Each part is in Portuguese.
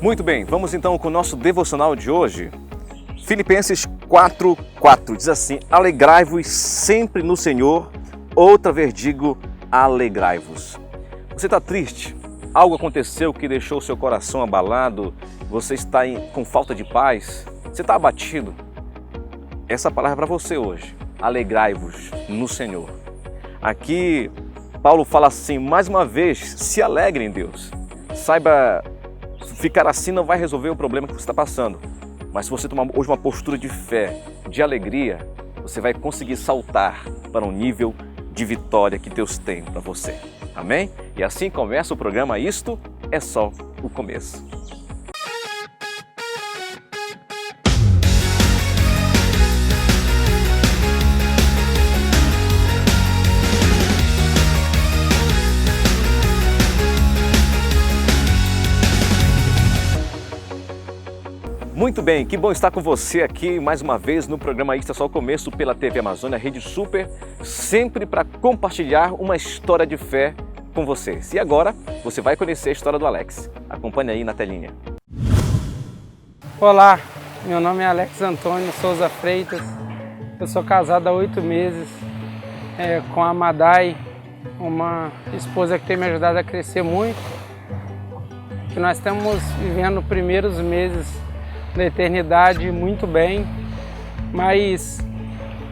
Muito bem, vamos então com o nosso devocional de hoje. Filipenses 4:4 diz assim: alegrai-vos sempre no Senhor, outra vez digo, alegrai-vos. Você está triste? Algo aconteceu que deixou o seu coração abalado? Você está com falta de paz? Você está abatido? Essa palavra é para você hoje. Alegrai-vos no Senhor. Aqui Paulo fala assim, mais uma vez, se alegre em Deus. Saiba, ficar assim não vai resolver o problema que você está passando. Mas se você tomar hoje uma postura de fé, de alegria, você vai conseguir saltar para um nível de vitória que Deus tem para você. Amém? E assim começa o programa Isto é Só o Começo. Muito bem, que bom estar com você aqui mais uma vez no programa Isto é Só o Começo pela TV Amazônia, Rede Super, sempre para compartilhar uma história de fé com vocês. E agora você vai conhecer a história do Alex. Acompanhe aí na telinha. Olá, meu nome é Alex Antônio Souza Freitas, eu sou casado há 8 meses com a Madai, uma esposa que tem me ajudado a crescer muito, que nós estamos vivendo os primeiros meses da eternidade muito bem, mas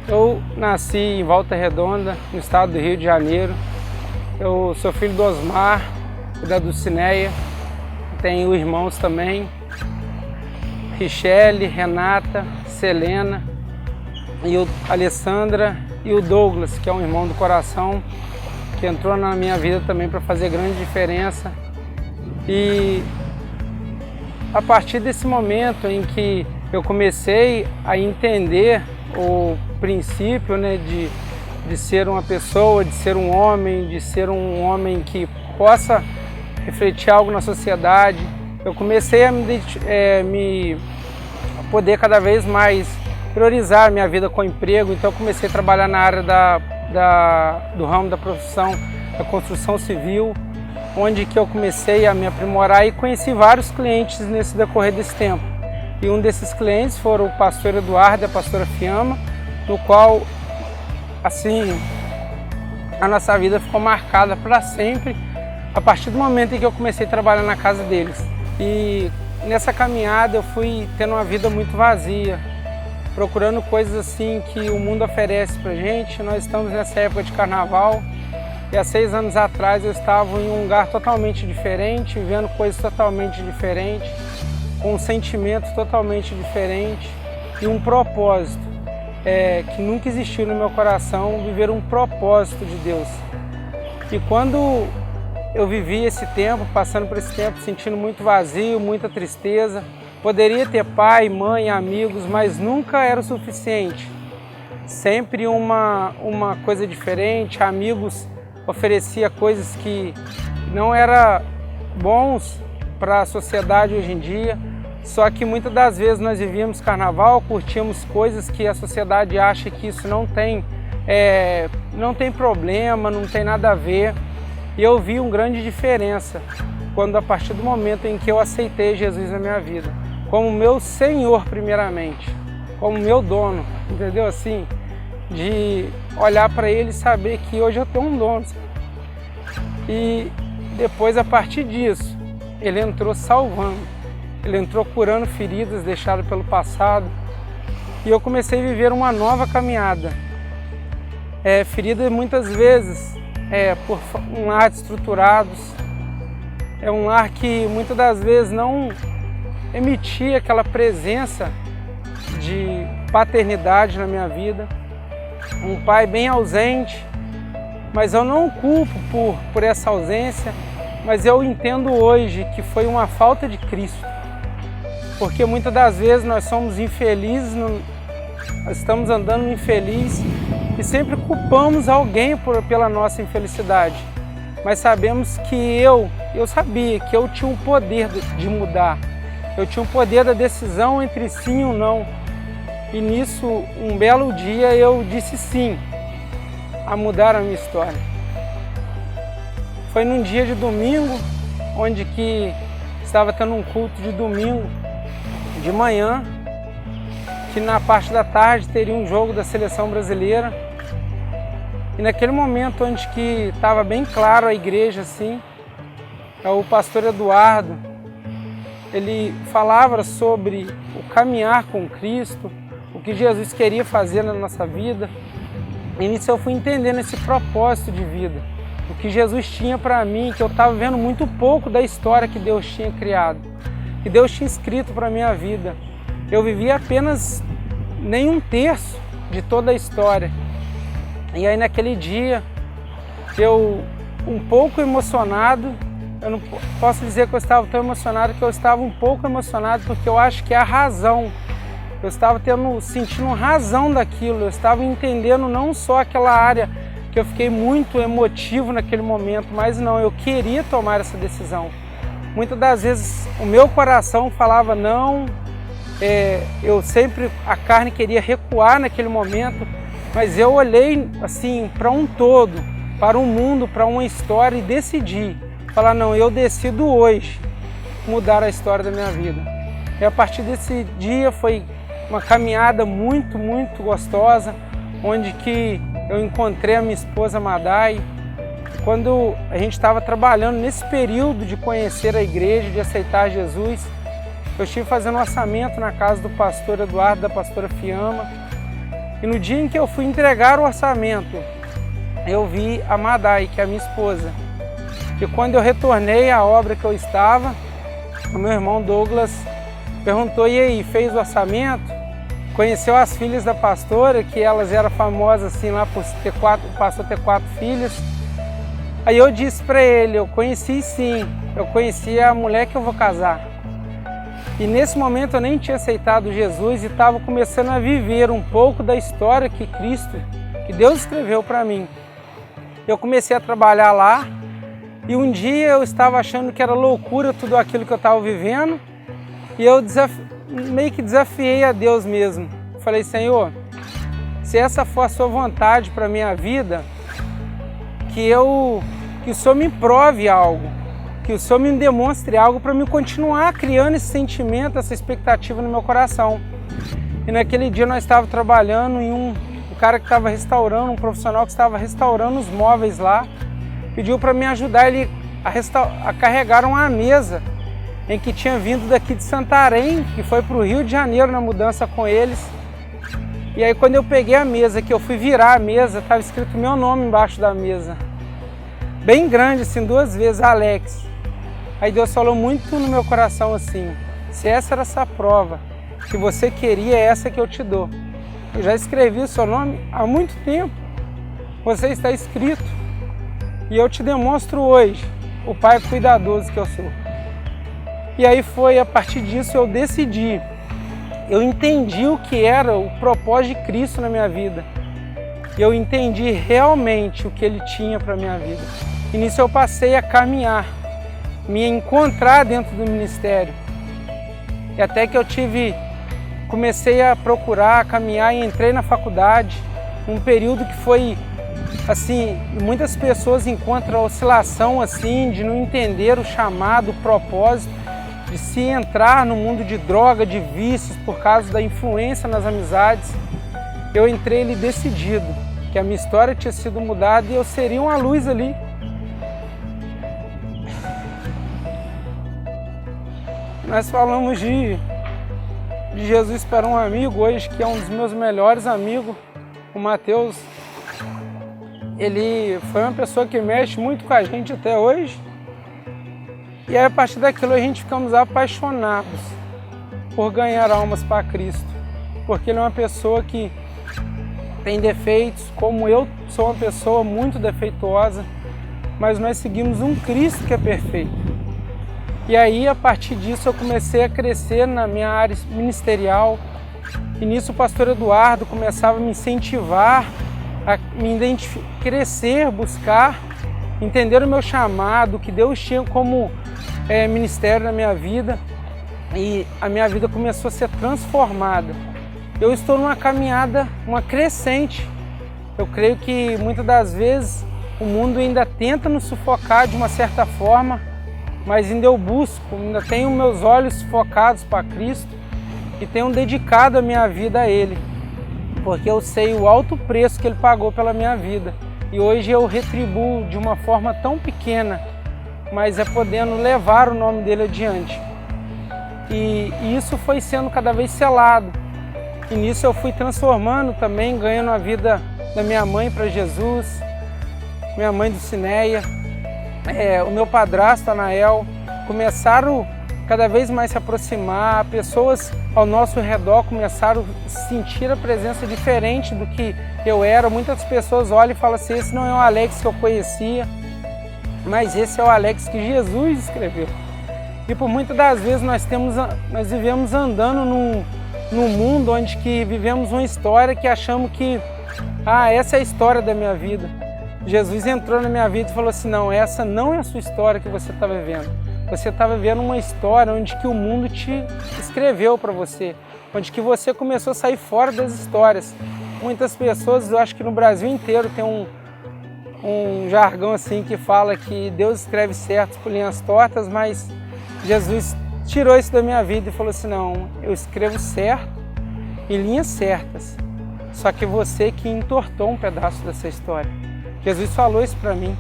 eu nasci em Volta Redonda, no estado do Rio de Janeiro. Eu sou filho do Osmar e da Dulcineia, tenho irmãos também, Richelle, Renata, Selena, e a Alessandra e o Douglas, que é um irmão do coração, que entrou na minha vida também para fazer grande diferença. E a partir desse momento em que eu comecei a entender o princípio, de ser uma pessoa, de ser um homem que possa refletir algo na sociedade, eu comecei a poder cada vez mais priorizar minha vida com emprego. Então eu comecei a trabalhar na área do ramo da profissão da construção civil, onde que eu comecei a me aprimorar e conheci vários clientes nesse decorrer desse tempo. E um desses clientes foram o pastor Eduardo e a pastora Fiamma, no qual, assim, a nossa vida ficou marcada para sempre, a partir do momento em que eu comecei a trabalhar na casa deles. E nessa caminhada eu fui tendo uma vida muito vazia, procurando coisas assim que o mundo oferece pra gente. Nós estamos nessa época de carnaval, e há 6 anos atrás eu estava em um lugar totalmente diferente, vivendo coisas totalmente diferentes, com um sentimento totalmente diferente e um propósito que nunca existiu no meu coração, viver um propósito de Deus. E quando eu vivi esse tempo, passando por esse tempo, sentindo muito vazio, muita tristeza, poderia ter pai, mãe, amigos, mas nunca era o suficiente. Sempre uma coisa diferente, amigos oferecia coisas que não eram bons para a sociedade hoje em dia, só que muitas das vezes nós vivíamos carnaval, curtíamos coisas que a sociedade acha que isso não tem problema, não tem nada a ver. E eu vi uma grande diferença quando, a partir do momento em que eu aceitei Jesus na minha vida, como meu Senhor primeiramente, como meu dono, entendeu? Assim, de olhar para Ele e saber que hoje eu tenho um dono. E depois, a partir disso, Ele entrou salvando, Ele entrou curando feridas deixadas pelo passado, e eu comecei a viver uma nova caminhada. Feridas muitas vezes por um lar estruturados, um lar que muitas das vezes não emitia aquela presença de paternidade na minha vida, um pai bem ausente, mas eu não o culpo por essa ausência, mas eu entendo hoje que foi uma falta de Cristo, porque muitas das vezes nós somos infelizes, nós estamos andando infeliz e sempre culpamos alguém pela nossa infelicidade, mas sabemos que eu sabia que eu tinha o poder de mudar, eu tinha o poder da decisão entre sim ou não. E nisso, um belo dia, eu disse sim a mudar a minha história. Foi num dia de domingo, onde que estava tendo um culto de domingo de manhã, que na parte da tarde teria um jogo da seleção brasileira. E naquele momento onde que estava bem claro a igreja assim, o pastor Eduardo, ele falava sobre o caminhar com Cristo, o que Jesus queria fazer na nossa vida. E nisso eu fui entendendo esse propósito de vida, o que Jesus tinha para mim, que eu estava vendo muito pouco da história que Deus tinha criado, que Deus tinha escrito para a minha vida. Eu vivia apenas nem um terço de toda a história. E aí naquele dia, eu um pouco emocionado, eu não posso dizer que eu estava tão emocionado, que eu estava um pouco emocionado, porque eu acho que é a razão. Eu estava sentindo razão daquilo, eu estava entendendo não só aquela área que eu fiquei muito emotivo naquele momento, mas não, eu queria tomar essa decisão. Muitas das vezes o meu coração falava não, a carne queria recuar naquele momento, mas eu olhei assim para um todo, para um mundo, para uma história e decidi falar não, eu decido hoje mudar a história da minha vida. E a partir desse dia foi uma caminhada muito, muito gostosa, onde que eu encontrei a minha esposa Madai. Quando a gente estava trabalhando nesse período de conhecer a igreja, de aceitar Jesus, eu estive fazendo um orçamento na casa do pastor Eduardo, da pastora Fiamma. E no dia em que eu fui entregar o orçamento, eu vi a Madai, que é a minha esposa. E quando eu retornei à obra que eu estava, o meu irmão Douglas perguntou, e aí, fez o orçamento? Conheceu as filhas da pastora, que elas eram famosas assim lá por passou a ter 4 filhas. Aí eu disse para ele, eu conheci sim, eu conheci a mulher que eu vou casar. E nesse momento eu nem tinha aceitado Jesus e estava começando a viver um pouco da história que Deus escreveu para mim. Eu comecei a trabalhar lá e um dia eu estava achando que era loucura tudo aquilo que eu estava vivendo e eu meio que desafiei a Deus mesmo. Falei, Senhor, se essa for a sua vontade para a minha vida, que o Senhor me prove algo, que o Senhor me demonstre algo para me continuar criando esse sentimento, essa expectativa no meu coração. E naquele dia nós estávamos trabalhando e um cara que estava restaurando, um profissional que estava restaurando os móveis lá, pediu para me ajudar ele a carregar uma mesa em que tinha vindo daqui de Santarém, que foi para o Rio de Janeiro na mudança com eles. E aí quando eu peguei a mesa, que eu fui virar a mesa, estava escrito meu nome embaixo da mesa. Bem grande, assim, 2 vezes, Alex. Aí Deus falou muito no meu coração assim, se essa era essa prova que você queria, é essa que eu te dou. Eu já escrevi o seu nome há muito tempo, você está escrito e eu te demonstro hoje o Pai cuidadoso que eu sou. E aí foi a partir disso eu decidi, eu entendi o que era o propósito de Cristo na minha vida. E eu entendi realmente o que Ele tinha para a minha vida. E nisso eu passei a caminhar, me encontrar dentro do ministério. E até que comecei a procurar, a caminhar e entrei na faculdade, um período que foi assim, muitas pessoas encontram a oscilação assim, de não entender o chamado, o propósito, de se entrar no mundo de droga, de vícios, por causa da influência nas amizades. Eu entrei ali decidido, que a minha história tinha sido mudada e eu seria uma luz ali. Nós falamos de Jesus para um amigo hoje, que é um dos meus melhores amigos, o Matheus. Ele foi uma pessoa que mexe muito com a gente até hoje. E aí, a partir daquilo a gente ficamos apaixonados por ganhar almas para Cristo. Porque ele é uma pessoa que tem defeitos, como eu sou uma pessoa muito defeituosa, mas nós seguimos um Cristo que é perfeito. E aí, a partir disso, eu comecei a crescer na minha área ministerial. E nisso o pastor Eduardo começava a me incentivar, a me crescer, buscar, entender o meu chamado, o que Deus tinha como ministério na minha vida. E a minha vida começou a ser transformada. Eu estou numa caminhada, uma crescente. Eu creio que muitas das vezes o mundo ainda tenta nos sufocar de uma certa forma, mas ainda eu busco, ainda tenho meus olhos focados para Cristo e tenho dedicado a minha vida a Ele, porque eu sei o alto preço que Ele pagou pela minha vida. E hoje eu retribuo de uma forma tão pequena, mas é podendo levar o nome dele adiante. E isso foi sendo cada vez selado. E nisso eu fui transformando também, ganhando a vida da minha mãe para Jesus, minha mãe Dulcineia, o meu padrasto Anael, começaram cada vez mais se aproximar, pessoas ao nosso redor começaram a sentir a presença diferente do que eu era. Muitas pessoas olham e falam assim, esse não é o Alex que eu conhecia, mas esse é o Alex que Jesus escreveu. E por muitas das vezes nós vivemos andando num mundo onde que vivemos uma história que achamos que essa é a história da minha vida. Jesus entrou na minha vida e falou assim, não, essa não é a sua história que você está vivendo. Você está vivendo uma história onde que o mundo te escreveu para você, onde que você começou a sair fora das histórias. Muitas pessoas, eu acho que no Brasil inteiro tem um jargão assim que fala que Deus escreve certos por linhas tortas, mas Jesus tirou isso da minha vida e falou assim, não, eu escrevo certo em linhas certas, só que você que entortou um pedaço dessa história. Jesus falou isso para mim.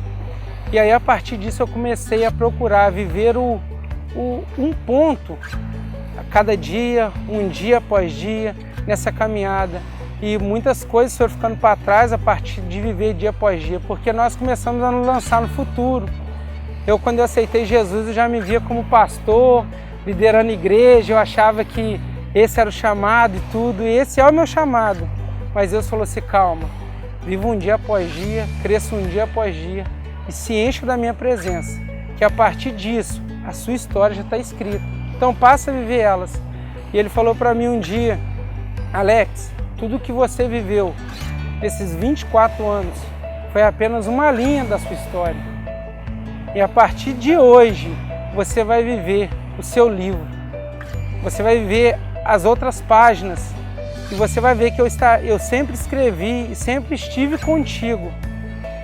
E aí, a partir disso, eu comecei a procurar viver um ponto a cada dia, um dia após dia, nessa caminhada. E muitas coisas foram ficando para trás a partir de viver dia após dia, porque nós começamos a nos lançar no futuro. Quando eu aceitei Jesus, eu já me via como pastor, liderando igreja, eu achava que esse era o chamado e tudo, e esse é o meu chamado. Mas Deus falou assim, calma, viva um dia após dia, cresça um dia após dia, e se encha da minha presença, que a partir disso, a sua história já está escrita. Então passa a viver elas. E ele falou para mim um dia, Alex, tudo que você viveu nesses 24 anos foi apenas uma linha da sua história. E a partir de hoje, você vai viver o seu livro. Você vai viver as outras páginas. E você vai ver que eu sempre escrevi e sempre estive contigo.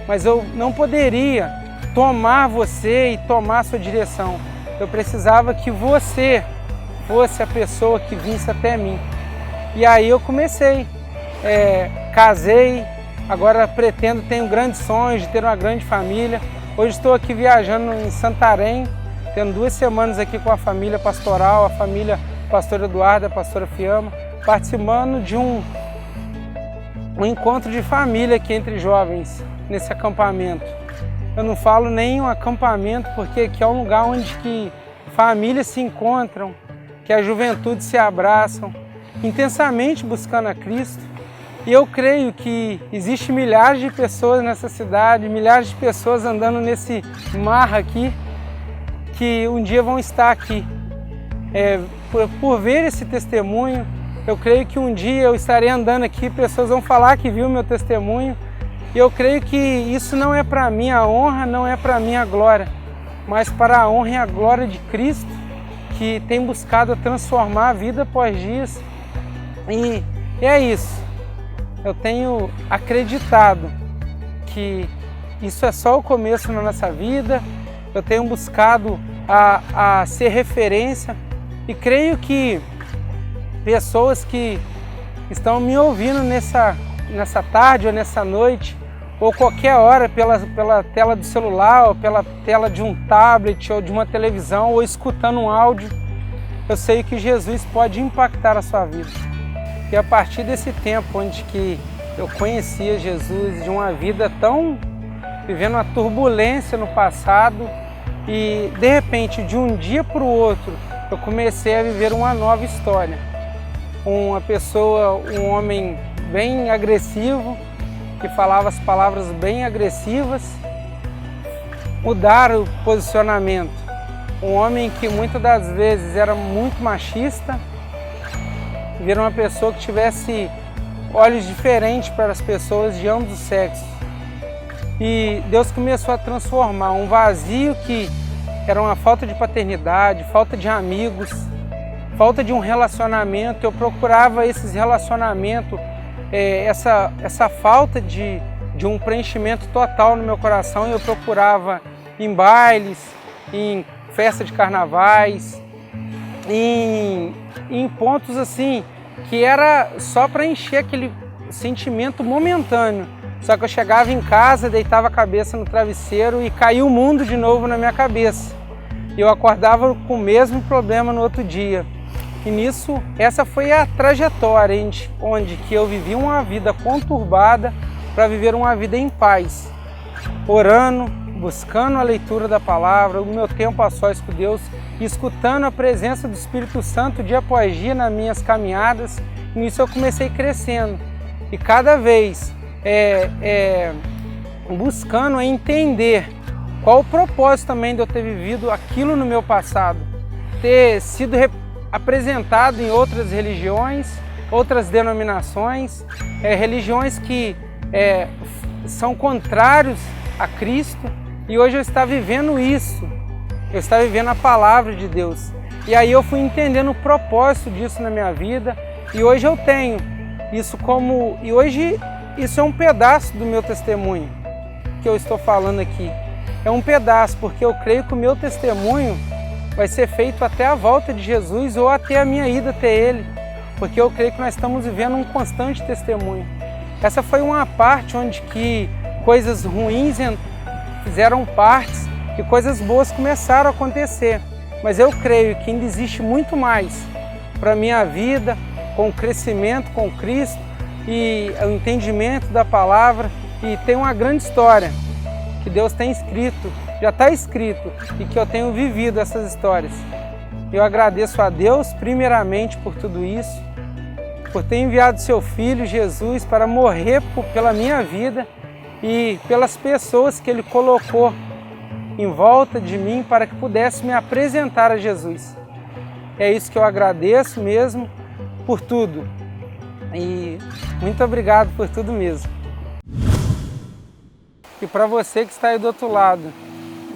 Mas eu não poderia tomar você e tomar a sua direção. Eu precisava que você fosse a pessoa que vinsse até mim. E aí eu comecei, casei, agora tenho grandes sonhos de ter uma grande família. Hoje estou aqui viajando em Santarém, tendo 2 semanas aqui com a família pastoral, a família pastor Eduardo, a pastora Fiamma, participando de um encontro de família aqui entre jovens, nesse acampamento. Eu não falo nem um acampamento, porque aqui é um lugar onde que famílias se encontram, que a juventude se abraçam, intensamente buscando a Cristo. E eu creio que existe milhares de pessoas nessa cidade, milhares de pessoas andando nesse mar aqui, que um dia vão estar aqui. Por ver esse testemunho, eu creio que um dia eu estarei andando aqui, pessoas vão falar que viu meu testemunho. E eu creio que isso não é para mim a honra, não é para mim a glória, mas para a honra e a glória de Cristo, que tem buscado transformar a vida após dias. E é isso. Eu tenho acreditado que isso é só o começo na nossa vida. Eu tenho buscado a ser referência e creio que pessoas que estão me ouvindo nessa tarde ou nessa noite, ou qualquer hora pela tela do celular, ou pela tela de um tablet, ou de uma televisão, ou escutando um áudio, eu sei que Jesus pode impactar a sua vida. E a partir desse tempo onde que eu conhecia Jesus, de uma vida vivendo uma turbulência no passado, e de repente, de um dia para o outro, eu comecei a viver uma nova história. Um homem bem agressivo, que falava as palavras bem agressivas, mudar o posicionamento. Um homem que muitas das vezes era muito machista, vira uma pessoa que tivesse olhos diferentes para as pessoas de ambos os sexos. E Deus começou a transformar um vazio que era uma falta de paternidade, falta de amigos, falta de um relacionamento. Eu procurava esses relacionamentos, essa falta de um preenchimento total no meu coração. Eu procurava em bailes, em festa de carnavais, em pontos assim que era só para encher aquele sentimento momentâneo. Só que eu chegava em casa, deitava a cabeça no travesseiro e caía o mundo de novo na minha cabeça. E eu acordava com o mesmo problema no outro dia. E nisso, essa foi a trajetória onde que eu vivi uma vida conturbada para viver uma vida em paz, orando, buscando a leitura da palavra, o meu tempo a sós com Deus, escutando a presença do Espírito Santo dia após dia nas minhas caminhadas. E nisso eu comecei crescendo e cada vez buscando entender qual o propósito também de eu ter vivido aquilo no meu passado, ter sido apresentado em outras religiões, outras denominações, religiões que são contrários a Cristo, e hoje eu estava vivendo isso, eu estava vivendo a palavra de Deus. E aí eu fui entendendo o propósito disso na minha vida, e hoje eu tenho isso e hoje isso é um pedaço do meu testemunho que eu estou falando aqui. É um pedaço, porque eu creio que o meu testemunho vai ser feito até a volta de Jesus ou até a minha ida até Ele, porque eu creio que nós estamos vivendo um constante testemunho. Essa foi uma parte onde que coisas ruins fizeram partes e coisas boas começaram a acontecer. Mas eu creio que ainda existe muito mais para a minha vida, com o crescimento com Cristo e o entendimento da palavra. E tem uma grande história que Deus tem escrito, já está escrito, e que eu tenho vivido essas histórias. Eu agradeço a Deus primeiramente por tudo isso, por ter enviado seu Filho Jesus para morrer pela minha vida e pelas pessoas que Ele colocou em volta de mim para que pudesse me apresentar a Jesus. É isso que eu agradeço mesmo por tudo. E muito obrigado por tudo mesmo. E para você que está aí do outro lado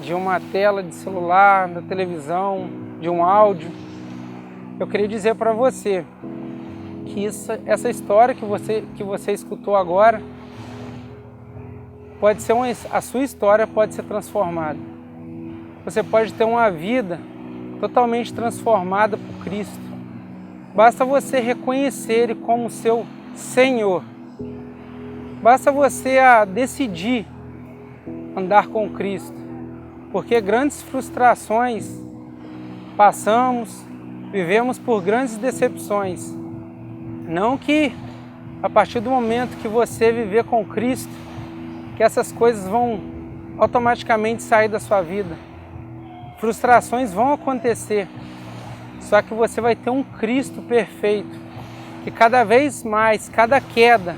de uma tela de celular, da televisão, de um áudio, eu queria dizer para você que essa história que você escutou agora pode ser a sua história pode ser transformada. Você pode ter uma vida totalmente transformada por Cristo. Basta você reconhecer Ele como seu Senhor. Basta você decidir andar com Cristo, porque grandes frustrações passamos, vivemos por grandes decepções. Não que a partir do momento que você viver com Cristo, que essas coisas vão automaticamente sair da sua vida. Frustrações vão acontecer, só que você vai ter um Cristo perfeito, que cada vez mais, cada queda,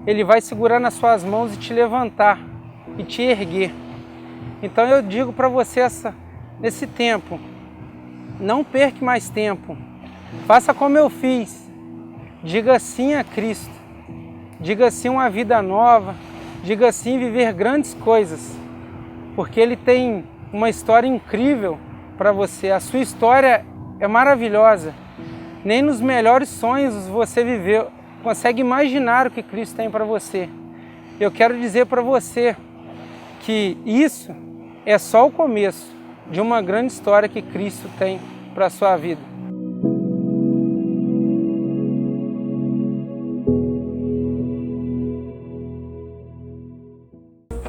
Ele vai segurar nas suas mãos e te levantar e te erguer. Então eu digo para você nesse tempo, não perca mais tempo, faça como eu fiz, diga sim a Cristo, diga sim uma vida nova, diga sim viver grandes coisas, porque Ele tem uma história incrível para você, a sua história é maravilhosa, nem nos melhores sonhos você viveu, consegue imaginar o que Cristo tem para você. Eu quero dizer para você que isso é só o começo de uma grande história que Cristo tem para a sua vida.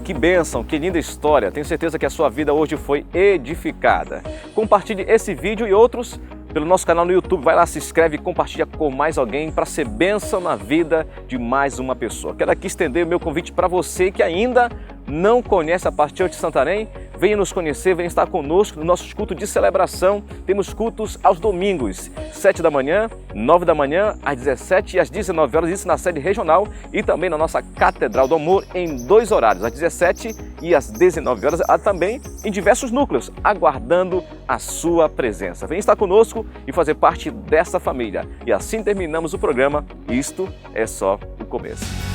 Que bênção, que linda história. Tenho certeza que a sua vida hoje foi edificada. Compartilhe esse vídeo e outros pelo nosso canal no YouTube. Vai lá, se inscreve e compartilha com mais alguém para ser bênção na vida de mais uma pessoa. Quero aqui estender o meu convite para você que ainda não conhece a Pastor de Santarém. Venha nos conhecer, venha estar conosco no nosso culto de celebração. Temos cultos aos domingos, 7 da manhã, 9 da manhã, às 17 e às 19 horas, isso na sede regional e também na nossa Catedral do Amor em 2 horários, às 17 e às 19 horas, também em diversos núcleos, aguardando a sua presença. Venha estar conosco e fazer parte dessa família. E assim terminamos o programa. Isto é só o começo.